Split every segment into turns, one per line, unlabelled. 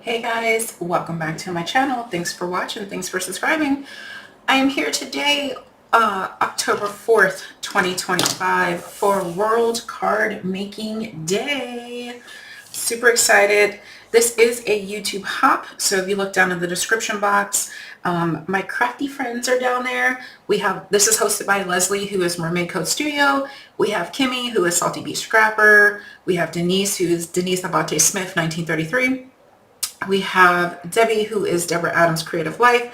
Hey guys, welcome back to my channel. Thanks for watching. Thanks for subscribing. I am here today, October 4th, 2025 for World Card Making Day. Super excited. This is a YouTube hop, so if you look down in the description box, my crafty friends are down there. This is hosted by Leslie, who is Mermaid Code Studio. We have Kimmy, who is Salty Beach Scrapper. We have Denise, who is Denise Abate Smith, 1933. We have Debbie, who is Deborah Adams Creative Life.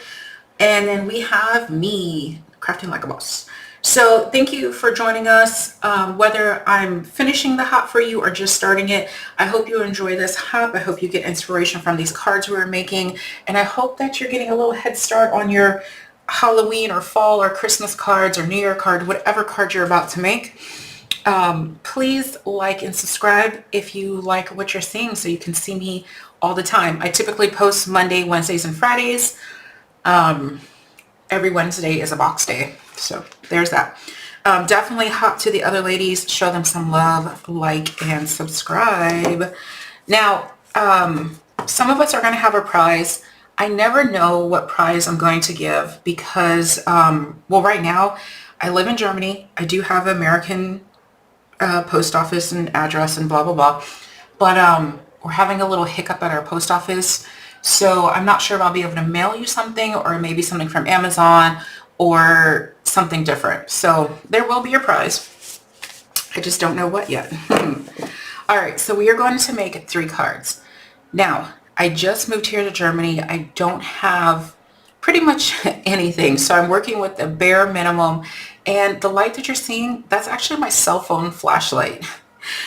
And then we have me, Crafting Like a Boss. So thank you for joining us. Whether I'm finishing the hop for you or just starting it, I hope you enjoy this hop. I hope you get inspiration from these cards we're making. And I hope that you're getting a little head start on your Halloween or fall or Christmas cards or New Year card, whatever card you're about to make. Please like and subscribe if you like what you're seeing so you can see me all the time. I typically post Monday, Wednesdays, and Fridays. Every Wednesday is a box day. So there's that. Definitely hop to the other ladies, show them some love, like, and subscribe. Now, some of us are going to have a prize. I never know what prize I'm going to give because, well, right now I live in Germany. I do have American post office and address and blah, blah, blah. But we're having a little hiccup at our post office. So I'm not sure if I'll be able to mail you something or maybe something from Amazon or something different. So there will be a prize. I just don't know what yet. All right, so we are going to make 3 cards. Now, I just moved here to Germany. I don't have pretty much anything. So I'm working with the bare minimum. And the light that you're seeing, that's actually my cell phone flashlight.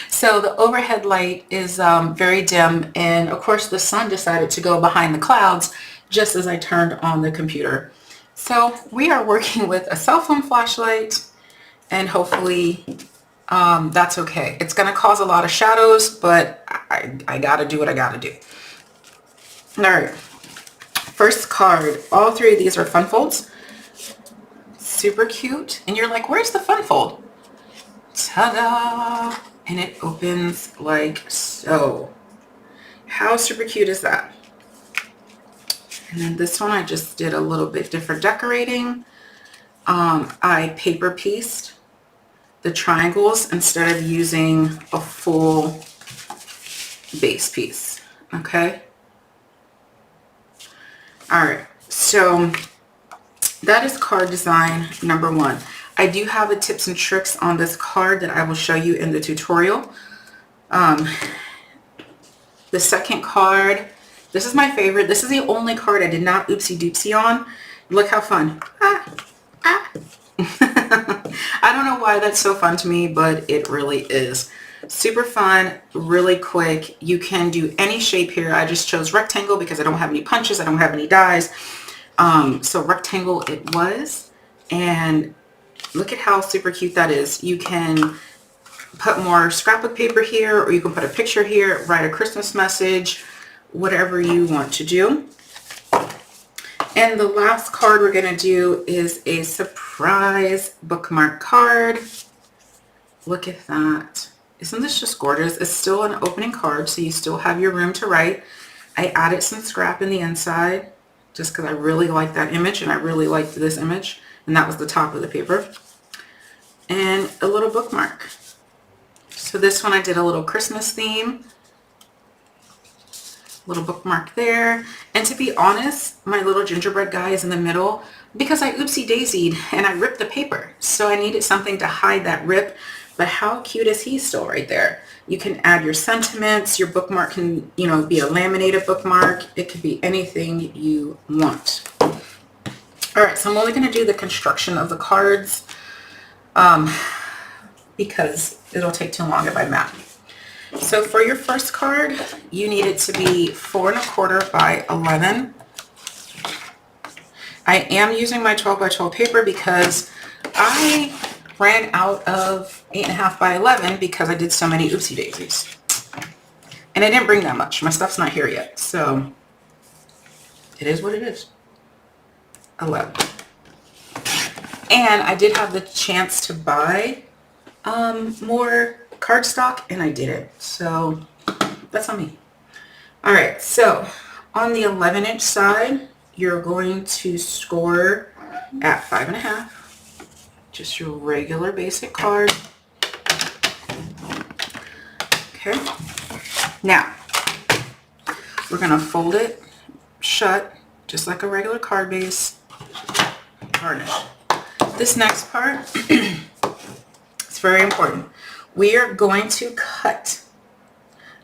So the overhead light is very dim, and of course the sun decided to go behind the clouds just as I turned on the computer. So we are working with a cell phone flashlight, and hopefully that's okay. It's going to cause a lot of shadows, but I gotta do what I gotta do. All right, first card. All 3 of these are fun folds. Super cute. And you're like, where's the fun fold? Ta-da! And it opens like so. How super cute is that? And then this one, I just did a little bit different decorating. I paper pieced the triangles instead of using a full base piece. Okay. All right. So that is card design number 1. I do have the tips and tricks on this card that I will show you in the tutorial. The second card, this is my favorite. This is the only card I did not oopsie doopsie on. Look how fun. I don't know why that's so fun to me, but it really is. Super fun, really quick. You can do any shape here. I just chose rectangle because I don't have any punches. I don't have any dies. So rectangle it was. And look at how super cute that is. You can put more scrapbook paper here, or you can put a picture here, write a Christmas message, whatever you want to do. And the last card we're going to do is a surprise bookmark card. Look at that. Isn't this just gorgeous? It's still an opening card, so you still have your room to write. I added some scrap in the inside just because I really like that image, and I really liked this image. And that was the top of the paper. And a little bookmark. So this one I did a little Christmas theme. Little bookmark there. And to be honest, my little gingerbread guy is in the middle because I oopsie daisied and I ripped the paper. So I needed something to hide that rip. But how cute is he still right there? You can add your sentiments. Your bookmark can, you know, be a laminated bookmark. It could be anything you want. All right, so I'm only going to do the construction of the cards because it'll take too long if I map. So for your first card, you need it to be 4 1/4 by 11. I am using my 12 by 12 paper because I ran out of 8.5 by 11 because I did so many oopsie daisies. And I didn't bring that much. My stuff's not here yet. So it is what it is. 11. And I did have the chance to buy more cardstock and I didn't. So that's on me. All right. So On the 11-inch side, you're going to score at 5.5. Just your regular basic card. Okay. Now, we're going to fold it shut, just like a regular card base. Garnish. This next part, it's very important. We are going to cut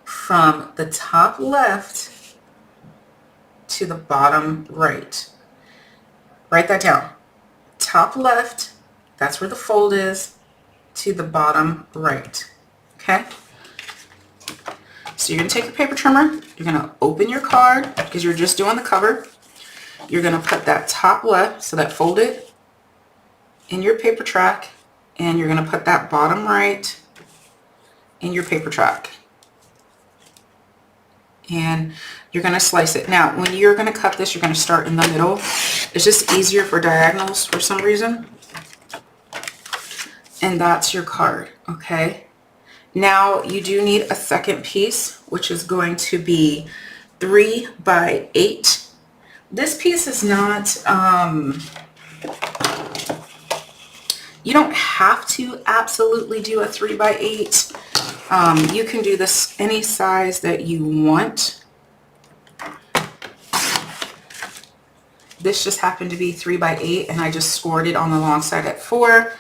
from the top left to the bottom right. Write that down. Top left, that's where the fold is, to the bottom right. Okay? So you're going to take your paper trimmer, you're going to open your card, because you're just doing the cover. You're going to put that top left, so that folded, in your paper track, and you're going to put that bottom right in your paper track. And you're going to slice it. Now, when you're going to cut this, you're going to start in the middle. It's just easier for diagonals for some reason. And that's your card, okay? Now, you do need a second piece, which is going to be 3 by 8. This piece is not, you don't have to absolutely do a 3 by 8. You can do this any size that you want. This just happened to be 3 by 8, and I just scored it on the long side at 4.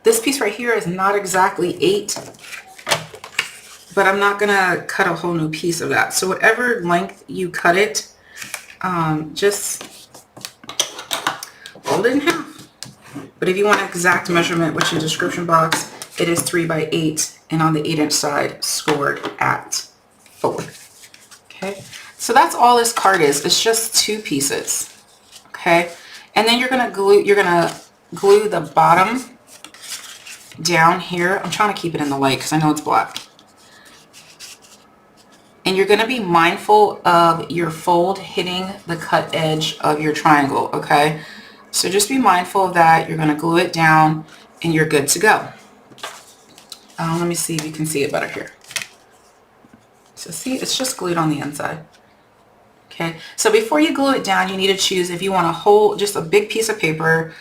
This piece right here is not exactly 8, but I'm not gonna cut a whole new piece of that. So whatever length you cut it, just fold it in half. But if you want an exact measurement, which in the description box, it is 3 by 8, and on the 8-inch side, scored at 4. Okay, so that's all this card is. It's just 2 pieces. Okay, and then you're gonna glue the bottom down here. I'm trying to keep it in the light because I know it's black. And you're gonna be mindful of your fold hitting the cut edge of your triangle. Okay, so just be mindful of that. You're gonna glue it down, and you're good to go. Let me see if you can see it better here. So see, it's just glued on the inside. Okay, so before you glue it down, you need to choose if you want to hold just a big piece of paper,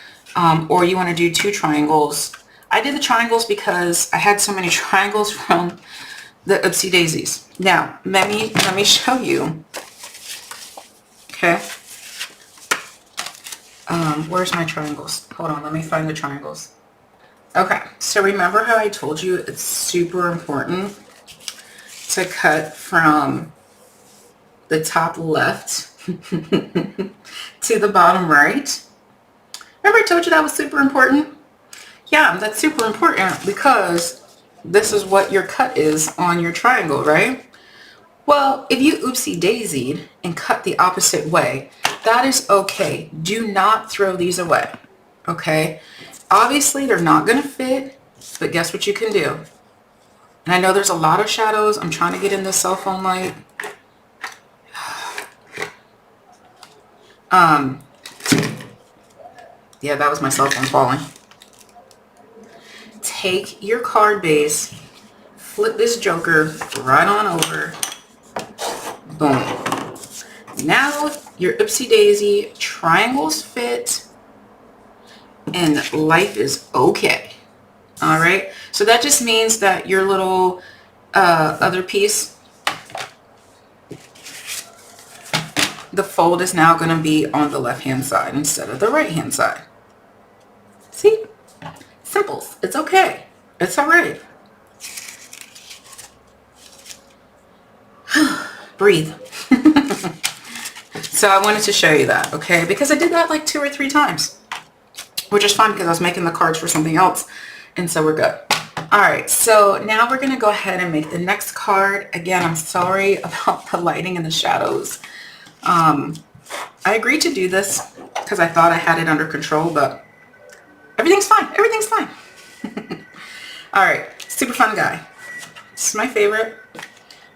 or you want to do 2 triangles. I did the triangles because I had so many triangles from the Oopsie Daisies. Now, let me show you. Okay. Where's my triangles? Hold on, let me find the triangles. Okay, so remember how I told you it's super important to cut from the top left to the bottom right? Remember I told you that was super important? Yeah, that's super important because this is what your cut is on your triangle, right? Well, if you oopsie daisied and cut the opposite way, that is okay. Do not throw these away, okay? Obviously, they're not going to fit, but guess what you can do? And I know there's a lot of shadows. I'm trying to get in the cell phone light. Yeah, that was my cell phone falling. Take your card base, flip this joker right on over. Boom. Now your oopsie daisy triangles fit and life is okay. All right. So that just means that your little other piece, the fold is now going to be on the left hand side instead of the right hand side. See? Simple. It's okay. It's all right. Breathe. So I wanted to show you that, okay? Because I did that like 2 or 3 times, which is fine because I was making the cards for something else. And so we're good. All right. So now we're going to go ahead and make the next card. Again, I'm sorry about the lighting and the shadows. I agreed to do this because I thought I had it under control, but everything's fine. Everything's fine. All right. Super fun guy. This is my favorite.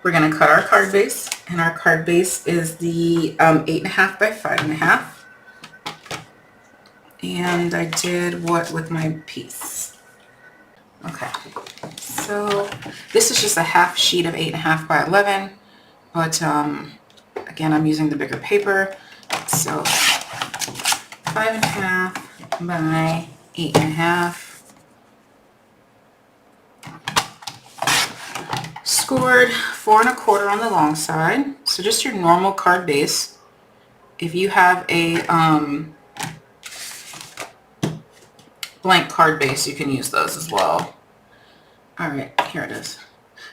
We're going to cut our card base, and our card base is the 8.5 by 5.5. And I did what with my piece? Okay. So this is just a half sheet of 8.5 by 11, but Again, I'm using the bigger paper. So 5.5 by 8.5. Scored 4.25 on the long side. So just your normal card base. If you have a blank card base, you can use those as well. All right, here it is.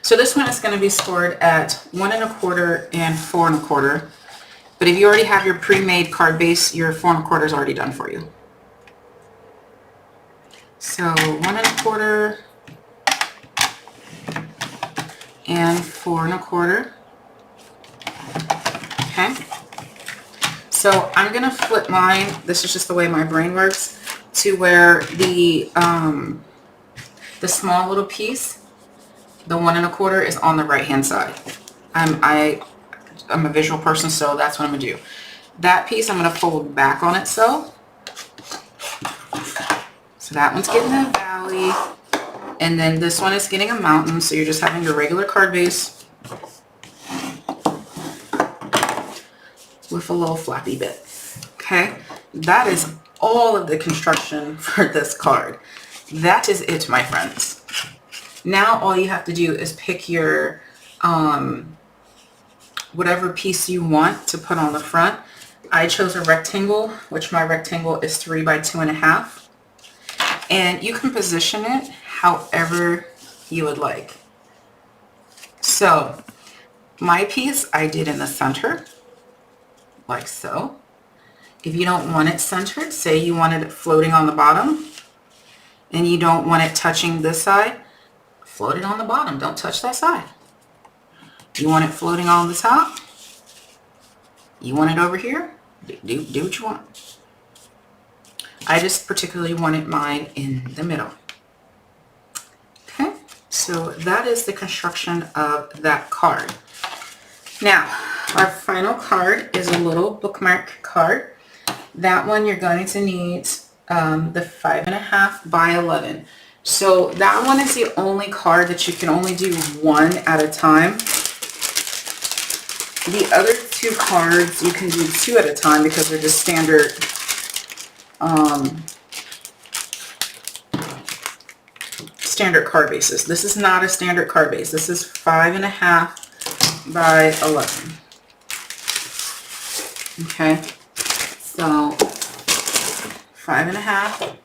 So this one is going to be scored at 1.25 and 4.25. But if you already have your pre-made card base, your 4.25 is already done for you. So 1.25 and 4.25. Okay. So I'm going to flip mine. This is just the way my brain works, to where the small little piece, the 1.25, is on the right hand side. I'm a visual person, so that's what I'm going to do. That piece I'm going to fold back on itself. So that one's getting a valley. And then this one is getting a mountain. So you're just having your regular card base with a little flappy bit. Okay. That is all of the construction for this card. That is it, my friends. Now all you have to do is pick your whatever piece you want to put on the front. I chose a rectangle, which my rectangle is 3 by 2.5. And you can position it however you would like. So my piece I did in the center, like so. If you don't want it centered, say you wanted it floating on the bottom and you don't want it touching this side, float it on the bottom. Don't touch that side. You want it floating on the top? You want it over here? Do what you want. I just particularly wanted mine in the middle. Okay, so that is the construction of that card. Now, our final card is a little bookmark card. That one you're going to need the 5.5 by 11. So that one is the only card that you can only do one at a time. The other two cards you can do two at a time because they're just standard standard card bases. This is not a standard card base. This is 5.5 by 11. Okay, so 5.5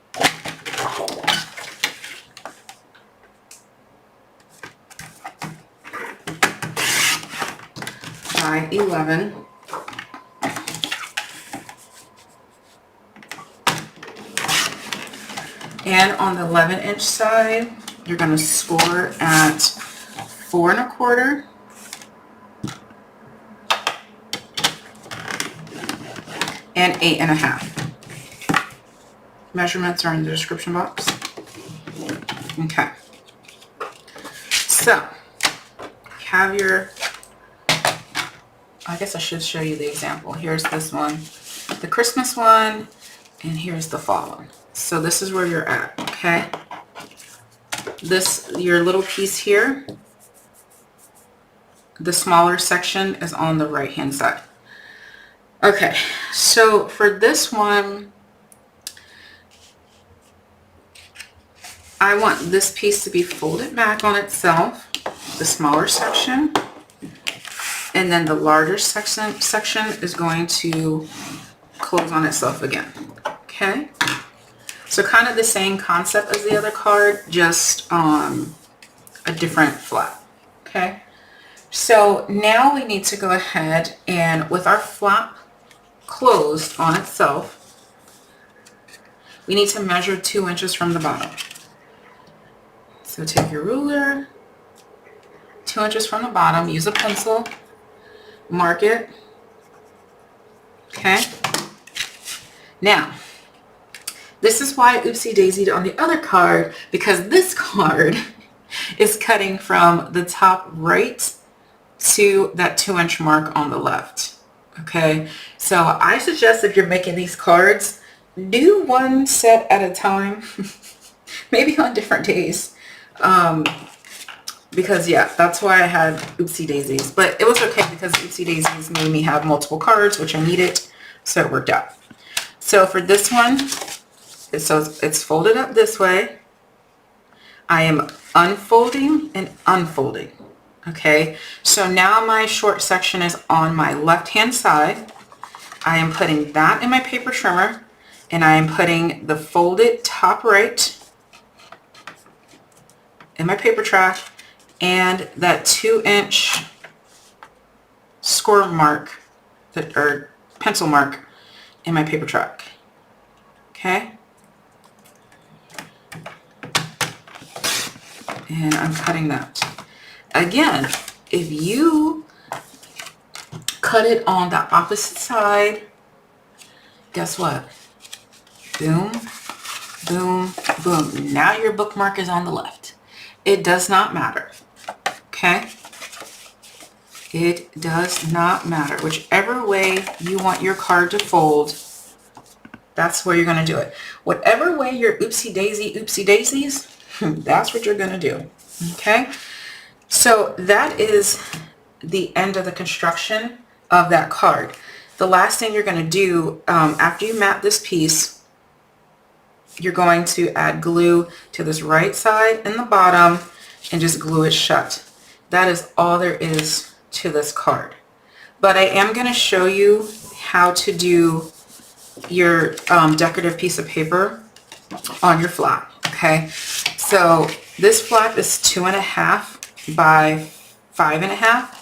by 11. And on the 11-inch side, you're going to score at 4.25 and 8.5. Measurements are in the description box. Okay. So, have your, I guess I should show you the example. Here's this one, the Christmas one, and here's the fall one. So this is where you're at, okay? This, your little piece here, the smaller section is on the right hand side. Okay, so for this one, I want this piece to be folded back on itself, the smaller section, and then the larger section is going to close on itself again, okay? So kind of the same concept as the other card, just a different flap, okay? So now we need to go ahead and with our flap closed on itself, we need to measure 2 inches from the bottom. So take your ruler, 2 inches from the bottom, use a pencil, mark it, okay? Now, this is why I oopsie daisied on the other card, because this card is cutting from the top right to that 2-inch mark on the left. Okay, so I suggest if you're making these cards, do one set at a time, maybe on different days. because yeah, that's why I had oopsie daisies, but it was okay because oopsie daisies made me have multiple cards, which I needed, so it worked out. So for this one, it's folded up this way. I am unfolding and unfolding. Okay, so now my short section is on my left hand side. I am putting that in my paper trimmer, and I am putting the folded top right in my paper track, and that 2-inch score mark, or pencil mark, in my paper track. Okay, and I'm cutting that. Again, if you cut it on the opposite side, guess what? Boom, boom, boom. Now your bookmark is on the left. It does not matter. Okay? It does not matter. Whichever way you want your card to fold, that's where you're going to do it. Whatever way your oopsie daisies, that's what you're going to do. Okay? So that is the end of the construction of that card. The last thing you're going to do after you mat this piece, you're going to add glue to this right side and the bottom and just glue it shut. That is all there is to this card. But I am going to show you how to do your decorative piece of paper on your flap. Okay, so this flap is 2.5 by 5.5.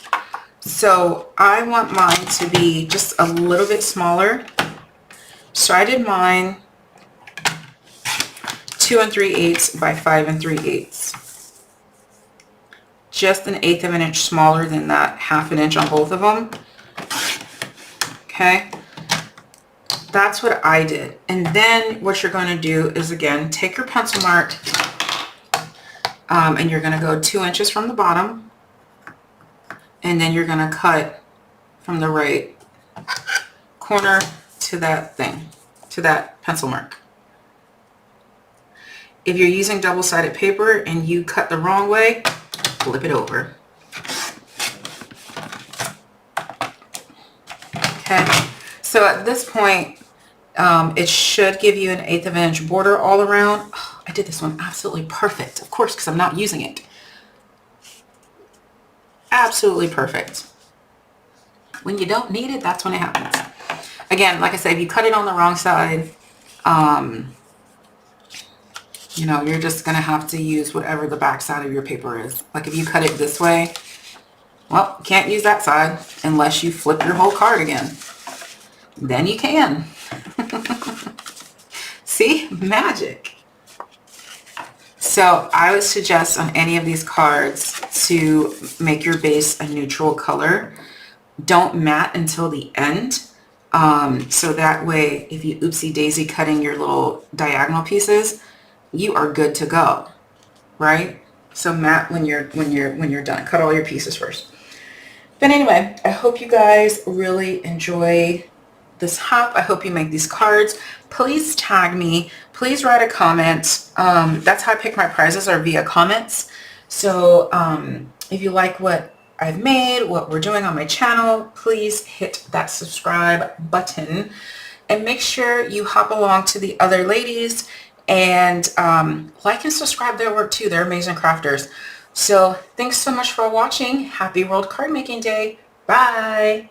So I want mine to be just a little bit smaller. So I did mine 2 3/8 by 5 3/8. Just 1/8 of an inch smaller than that 1/2 inch on both of them. Okay. That's what I did. And then what you're going to do is, again, take your pencil mark and you're going to go 2 inches from the bottom, and then you're going to cut from the right corner to that thing, to that pencil mark. If you're using double-sided paper and you cut the wrong way, flip it over. Okay, so at this point, it should give you 1/8 of an inch border all around. Oh, I did this one absolutely perfect, of course, because I'm not using it. Absolutely perfect. When you don't need it, that's when it happens. Again, like I said, if you cut it on the wrong side, you know, you're just going to have to use whatever the back side of your paper is. Like if you cut it this way, well, you can't use that side unless you flip your whole card again. Then you can. See? Magic. So I would suggest on any of these cards to make your base a neutral color. Don't mat until the end. So that way, if you oopsie daisy cutting your little diagonal pieces, you are good to go, right? So mat when you're done. Cut all your pieces first. But anyway, I hope you guys really enjoy this hop. I hope you make these cards. Please tag me. Please write a comment. That's how I pick my prizes, are via comments. So if you like what I've made, what we're doing on my channel, please hit that subscribe button and make sure you hop along to the other ladies and like and subscribe their work too. They're amazing crafters. So thanks so much for watching. Happy World Card Making Day. Bye.